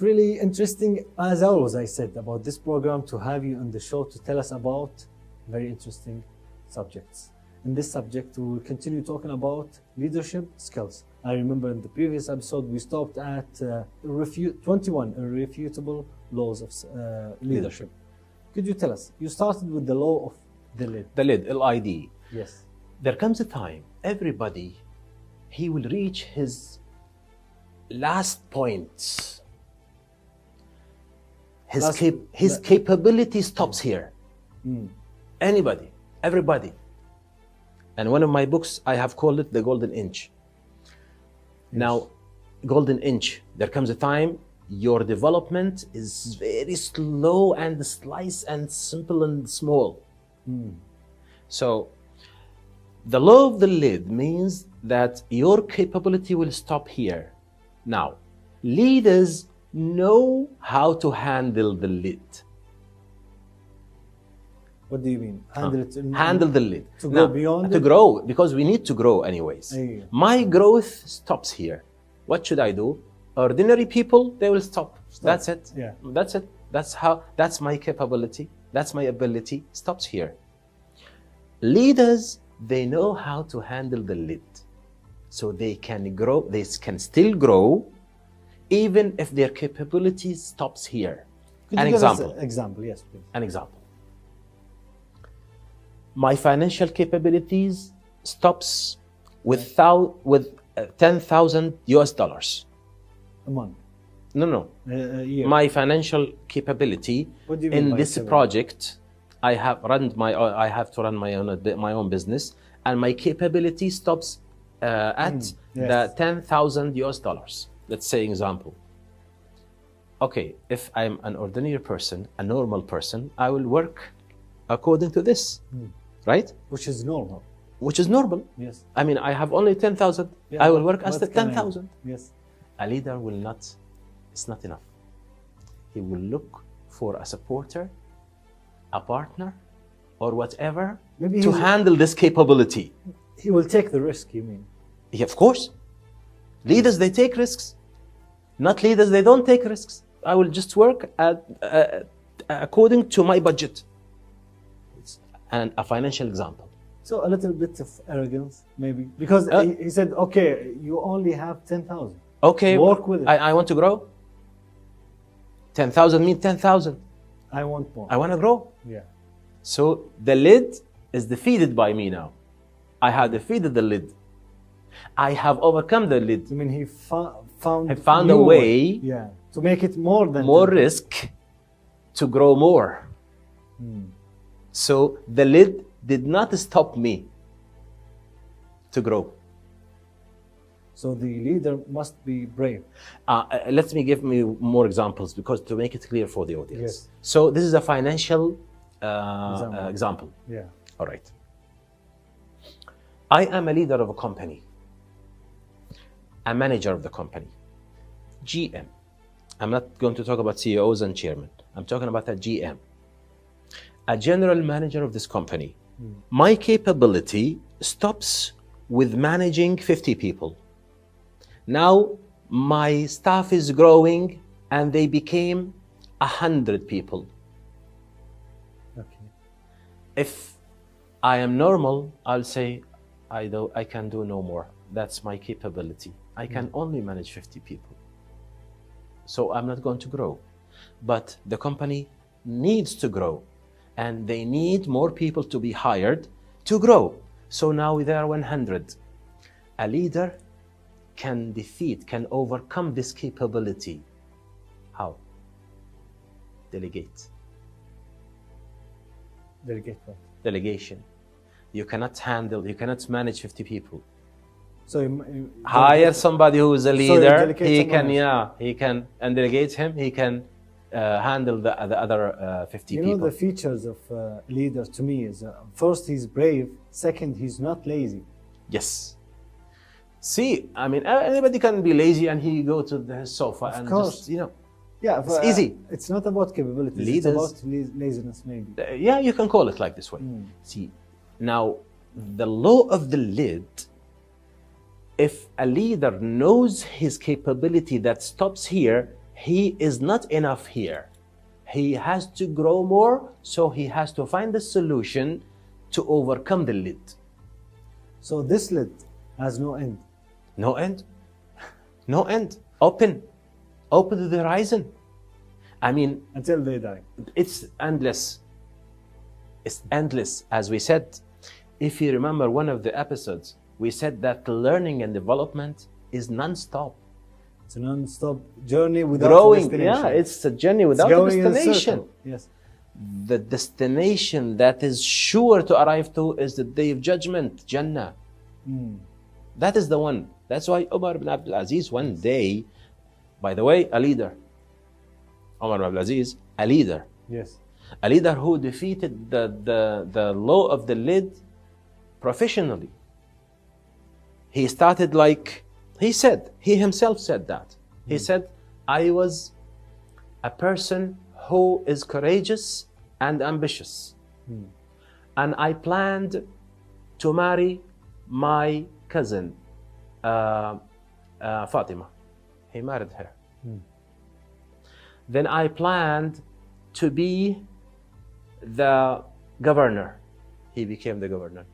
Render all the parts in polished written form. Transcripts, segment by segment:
Really interesting, as always, I said about this program, to have you on the show to tell us about very interesting subjects. In this subject, we will continue talking about leadership skills. I remember in the previous episode, we stopped at 21 irrefutable laws of leadership. Could you tell us? You started with the law of the lid. The lid, L-I-D. Yes. There comes a time, everybody, he will reach his last point. His capability stops here. Anybody, everybody. And one of my books, I have called it the golden inch. Yes. Now, golden inch, there comes a time your development is very slow and slice and simple and small. So, the law of the lid means that your capability will stop here. Now, leaders know how to handle the lid. What do you mean? Handle the lid. To go beyond to grow, because we need to grow anyways. Yeah. My growth stops here. What should I do? Ordinary people, they will stop. That's it. Yeah. That's it. That's my capability. That's my ability. Stops here. Leaders, they know how to handle the lid. So they can grow, they can still grow, even if their capability stops here. Could you give us an example? Yes, please. An example. My financial capabilities stops with $10,000 US. A month? No. A year? My financial capability in this project, I have to run my own business, and my capability stops at the $10,000 US. Let's say example. Okay, if I'm an ordinary person, a normal person, I will work according to this, right? Which is normal. Which is normal. Yes. I mean, I have only 10,000. Yeah, I will work as the 10,000. Yes. A leader will not, it's not enough. He will look for a supporter, a partner, or whatever to handle this capability. He will take the risk, you mean? Yeah, of course. Leaders, they take risks. Not leaders, they don't take risks. I will just work according to my budget. And a financial example. So a little bit of arrogance, maybe, because he said, okay, you only have 10,000. Okay, work with it. I want to grow. 10,000 means 10,000. I want more. I want to grow. Yeah. So the lid is defeated by me now. I have defeated the lid. I have overcome the lid. I mean, he found a way, yeah, to make it more than risk to grow more. So the lid did not stop me to grow. So the leader must be brave. Let me give me more examples, because to make it clear for the audience. Yes. So this is a financial example. Yeah. All right. I am a leader of a company, a manager of the company, GM. I'm not going to talk about CEOs and chairmen. I'm talking about a GM, a general manager of this company. My capability stops with managing 50 people. Now my staff is growing and they became 100 people. Okay. If I am normal, I'll say, I can do no more. That's my capability. I can only manage 50 people. So I'm not going to grow. But the company needs to grow, and they need more people to be hired to grow. So now there are 100. A leader can overcome this capability. How? Delegate. Delegate what? Delegation. You cannot manage 50 people. So you hire somebody who is a leader. He can and delegate him. He can handle the other 50 people. You know, the features of a leader to me is first, he's brave. Second, he's not lazy. Yes. See, I mean, anybody can be lazy and he go to the sofa and just, Yeah, it's easy. It's not about capabilities. Leaders, it's about laziness, maybe. Yeah, you can call it like this way. See, now the law of the lid. If a leader knows his capability that stops here, he is not enough here. He has to grow more, so he has to find a solution to overcome the lid. So this lid has no end. No end. No end. Open. Open to the horizon. I mean, Until they die. it's endless. It's endless. As we said, if you remember one of the episodes, we said that learning and development is non-stop. It's a non-stop journey without Growing. a destination. Yeah, it's a journey without a going in a destination. circle. Yes. The destination that is sure to arrive to is the day of judgment, Jannah. That is the one. That's why Umar ibn Abdul Aziz one day, by the way, a leader. Umar ibn Abdul Aziz, a leader. Yes. A leader who defeated the law of the lid professionally. He started like, he himself said that. He said, I was a person who is courageous and ambitious. And I planned to marry my cousin, Fatima. He married her. Then I planned to be the governor. He became the governor.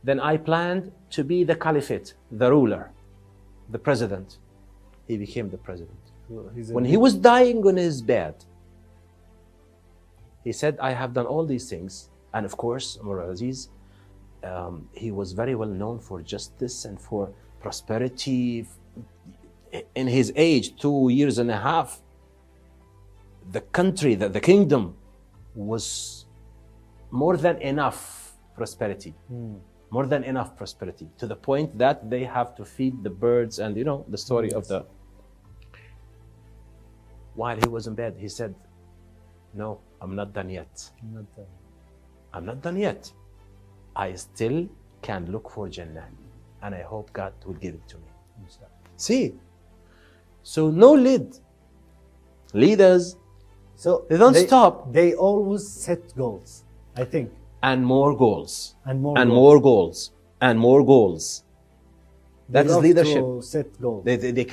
Then I planned to be the caliphate, the ruler, the president. He became the president. When he was dying on his bed, he said, I have done all these things. And of course, Umar Aziz, he was very well known for justice and for prosperity. In his age, 2 years and a half, the country, the kingdom was more than enough prosperity. More than enough prosperity, to the point that they have to feed the birds, and you know the story of the. While he was in bed, he said, no, I'm not done yet. I'm not done yet. I still can look for Jannah, and I hope God will give it to me. See, so no lid. Leaders, So they don't stop. They always set goals, I think. And more goals. And more and goals. more goals. And more goals. They That is love leadership. to set goals. They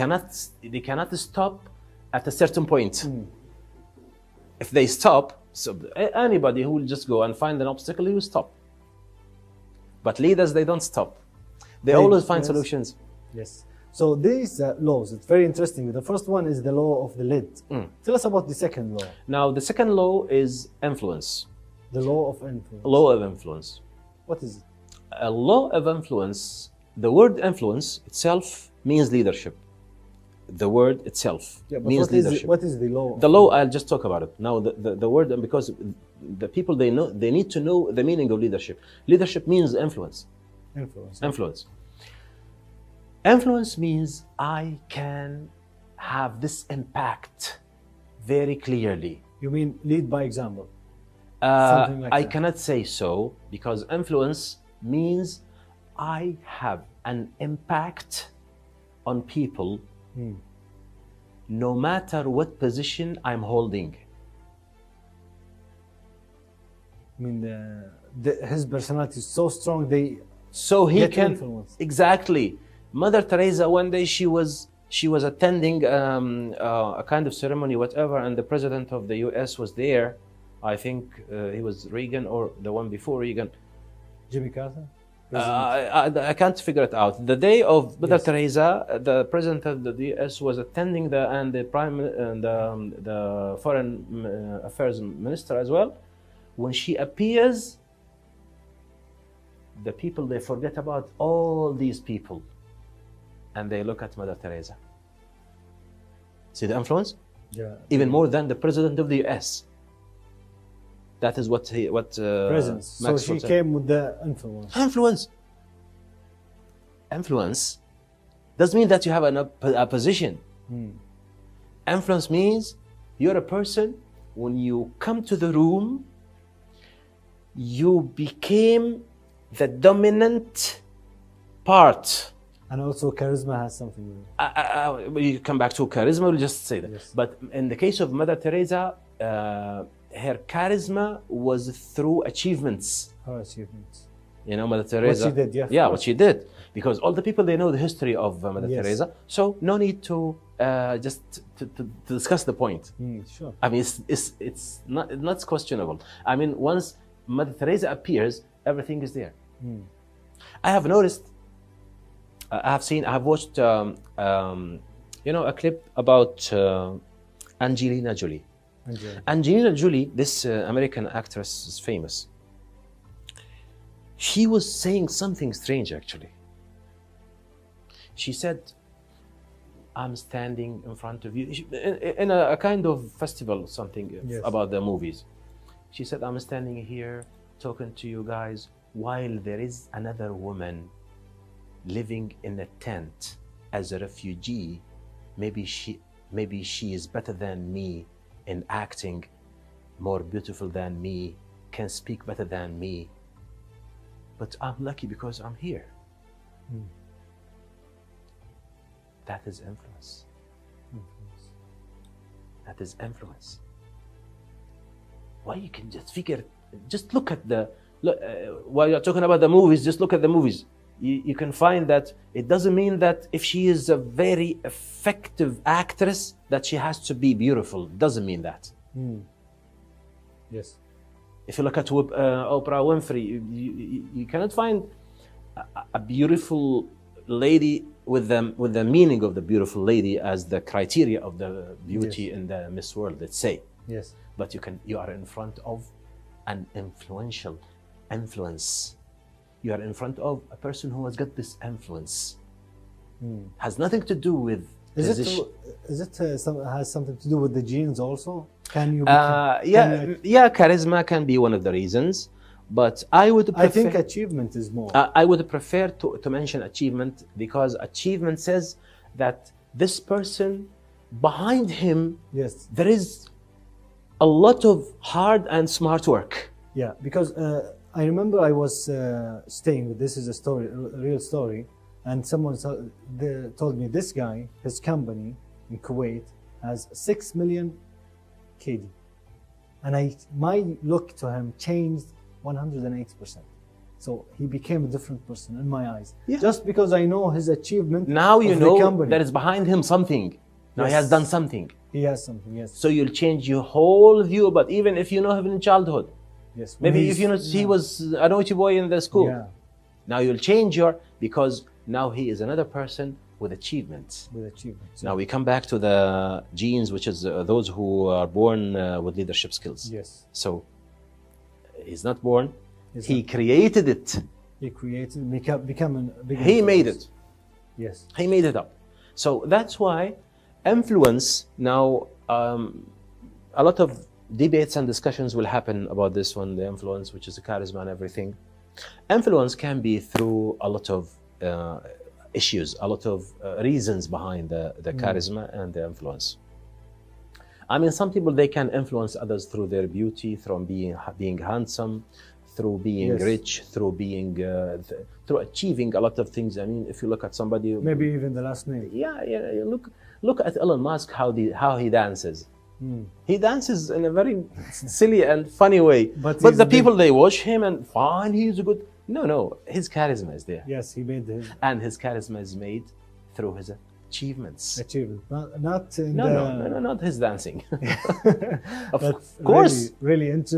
cannot stop at a certain point. If they stop, so anybody who will just go and find an obstacle, he will stop. But leaders, they don't stop. They always find solutions. Yes. So these laws, it's very interesting. The first one is the law of the lid. Tell us about the second law. Now, the second law is influence. The law of influence. Law of influence. What is it? A law of influence, the word influence itself means leadership. The word itself means leadership. What is the law? The law, I'll just talk about it. Now, the word, because the people, they need to know the meaning of leadership. Leadership means influence. Influence. Influence means I can have this impact very clearly. You mean lead by example? I that. cannot say so, because influence means I have an impact on people no matter what position I'm holding. I mean, his personality is so strong, so he get can influence. Exactly. Mother Teresa, one day she was attending a kind of ceremony, whatever, and the president of the US was there. I think he was Reagan or the one before Reagan. Jimmy Carter? I can't figure it out. The day of Mother Teresa, the president of the US was attending the foreign affairs minister as well. When she appears, the people, they forget about all these people, and they look at Mother Teresa. See the influence? Yeah. Even more than the president of the US. That is what presence. So Maxwell she said. came with the influence. Influence doesn't mean that you have a position. Influence means you're a person, when you come to the room, you became the dominant part. And also charisma has something with it. You come back to charisma, we'll just say that. Yes. But in the case of Mother Teresa, her charisma was through achievements. Her achievements. You know, Mother Teresa. What she did, Yeah, what she did. Because all the people, they know the history of Mother Teresa. So no need to just to discuss the point. Sure. I mean, it's not questionable. I mean, once Mother Teresa appears, everything is there. I have noticed. I have watched, a clip about Angelina Jolie. Angelina Jolie, this American actress, is famous. She was saying something strange, actually. She said, I'm standing in front of you, in a kind of festival or something. Yes. About the movies. She said, I'm standing here talking to you guys while there is another woman living in a tent as a refugee. Maybe she is better than me in acting, more beautiful than me, can speak better than me. But I'm lucky because I'm here. That is influence. That is influence. Why you can just figure, just look at while you're talking about the movies, just look at the movies. You can find that it doesn't mean that if she is a very effective actress that she has to be beautiful. It doesn't mean that. Yes. If you look at Oprah Winfrey, you cannot find a beautiful lady with the meaning of the beautiful lady as the criteria of the beauty. Yes. In the Miss World, let's say. Yes. But you are in front of an influential influence. You are in front of a person who has got this influence. Has nothing to do with. Has something to do with the genes also? Can you? Charisma can be one of the reasons, but I think achievement is more. I would prefer to mention achievement, because achievement says that this person, behind him, yes, there is a lot of hard and smart work. Yeah, because I remember I was staying. This is a real story, and someone told me this guy, his company in Kuwait has 6 million KD, and my look to him changed 108%. So he became a different person in my eyes, just because I know his achievement. Now you know that is behind him something. Now he has done something. He has something, yes. So you'll change your whole view. But even if you know him in childhood, yes, maybe if you know he was a naughty boy in the school, now you'll change because now he is another person with achievements. Now we come back to the genes, which is those who are born with leadership skills. Yes. So he's not born. He created it. He created, become a big. He made it. Yes. He made it up. So that's why influence now. A lot of debates and discussions will happen about this one, the influence, which is the charisma and everything. Influence can be through a lot of issues, a lot of reasons behind the charisma and the influence. I mean, some people, they can influence others through their beauty, through being handsome, through being rich, through being through achieving a lot of things. I mean, if you look at somebody, maybe even the last name. Look at Elon Musk, how he dances. He dances in a very silly and funny way. But the people, they watch him and fine, he's a good. No, his charisma is there. Yes, he made his. And his charisma is made through his achievements. Not his dancing. Of course. Really interesting.